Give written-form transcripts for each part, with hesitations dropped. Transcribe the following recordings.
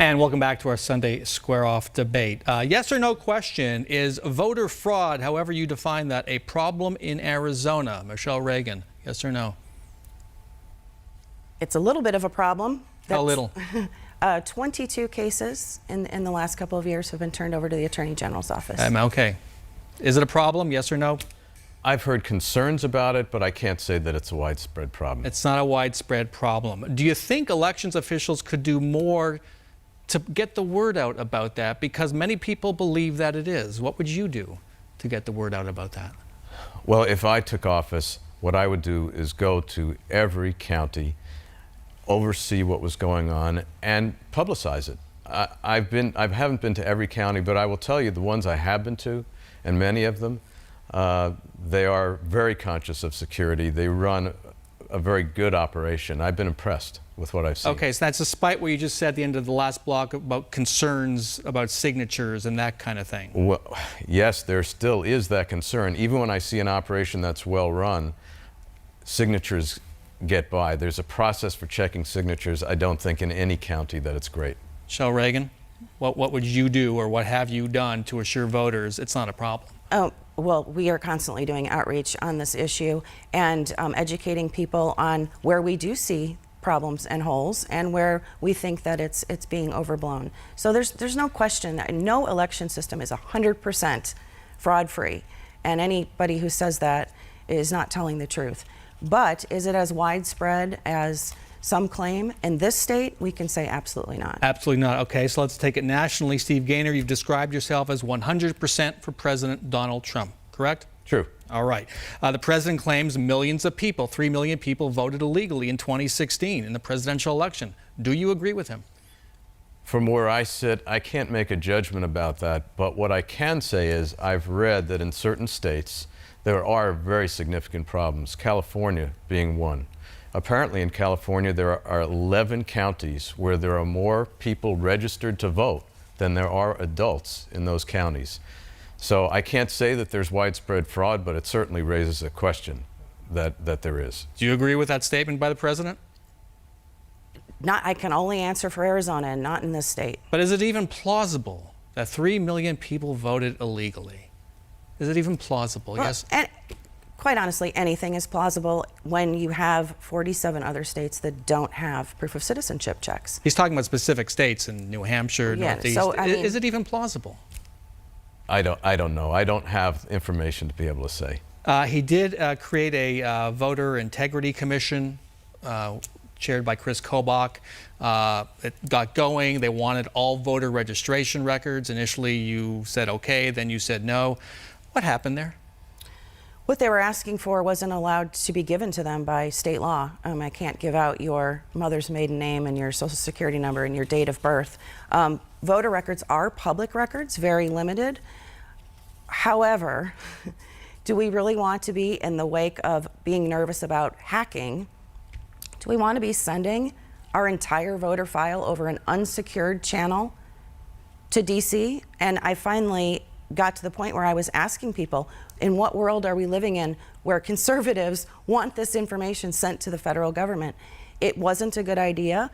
And welcome back to our Sunday Square Off debate. Yes or no question, is voter fraud, however you define that, a problem in Arizona? Michelle Reagan, yes or no? It's a little bit of a problem. How little? 22 cases in the last couple of years have been turned over to the Attorney General's office. Okay. Is it a problem, yes or no? I've heard concerns about it, but I can't say that it's a widespread problem. It's not a widespread problem. Do you think elections officials could do more to get the word out about that? Because many people believe that it is. What would you do to get the word out about that? Well, if I took office, what I would do is go to every county, oversee what was going on, and publicize it. I haven't been to every county, but I will tell you the ones I have been to, and many of them, they are very conscious of security. They run a very good operation. I've been impressed with what I've seen. Okay, so that's despite what you just said at the end of the last block about concerns about signatures and that kind of thing. Well, yes, there still is that concern. Even when I see an operation that's well run, signatures get by. There's a process for checking signatures. I don't think in any county that it's great. Michelle Reagan, what would you do, or what have you done to assure voters it's not a problem? Well, we are constantly doing outreach on this issue and educating people on where we do see problems and holes and where we think that it's being overblown. So there's no question that no election system is 100% fraud-free, and anybody who says that is not telling the truth. But is it as widespread as some claim? In this state, we can say absolutely not. Absolutely not. Okay, so let's take it nationally. Steve Gaynor, you've described yourself as 100% for President Donald Trump, correct? True. All right. The president claims millions of people, 3 million people, voted illegally in 2016 in the presidential election. Do you agree with him? From where I sit, I can't make a judgment about that, but what I can say is I've read that in certain states there are very significant problems, California being one. Apparently in California there are 11 counties where there are more people registered to vote than there are adults in those counties. So I can't say that there's widespread fraud, but it certainly raises a question that there is. Do you agree with that statement by the president? I can only answer for Arizona and not in this state. But is it even plausible that 3 million people voted illegally? Is it even plausible? Well, yes. And quite honestly, anything is plausible when you have 47 other states that don't have proof of citizenship checks. He's talking about specific states in New Hampshire, Yeah, Northeast. so, I mean, is it even plausible? I don't know. I don't have information to be able to say. He did create a voter integrity commission chaired by Chris Kobach. It got going. They wanted all voter registration records. Initially you said okay, then you said no. What happened there? What they were asking for wasn't allowed to be given to them by state law. I can't give out your mother's maiden name and your social security number and your date of birth. Voter records are public records, very limited. However, do we really want to be in the wake of being nervous about hacking? Do we want to be sending our entire voter file over an unsecured channel to DC? And I finally got to the point where I was asking people, in what world are we living in where conservatives want this information sent to the federal government? It wasn't a good idea.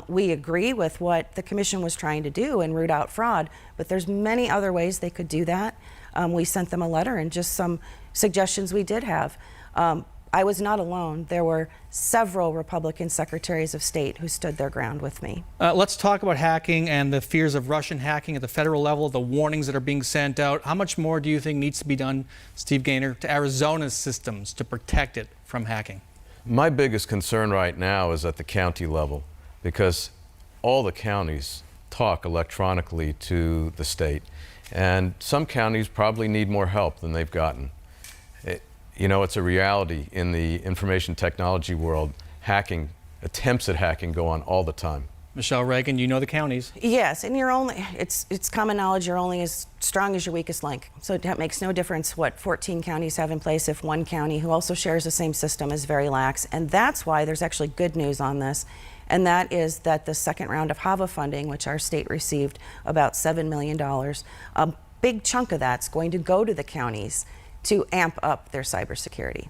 We agree with what the commission was trying to do and root out fraud, but there's many other ways they could do that. We sent them a letter and just some suggestions we did have. I was not alone. There were several Republican secretaries of state who stood their ground with me. Let's talk about hacking and the fears of Russian hacking at the federal level, the warnings that are being sent out. How much more do you think needs to be done, Steve Gaynor, to Arizona's systems to protect it from hacking? My biggest concern right now is at the county level, because all the counties talk electronically to the state, and some counties probably need more help than they've gotten. You know, it's a reality in the information technology world. Hacking, attempts at hacking go on all the time. Michelle Reagan, you know the counties. Yes, and it's common knowledge you're only as strong as your weakest link. So it makes no difference what 14 counties have in place if one county, who also shares the same system, is very lax. And that's why there's actually good news on this. And that is that the second round of HAVA funding, which our state received about $7 million, a big chunk of that's going to go to the counties to amp up their cybersecurity.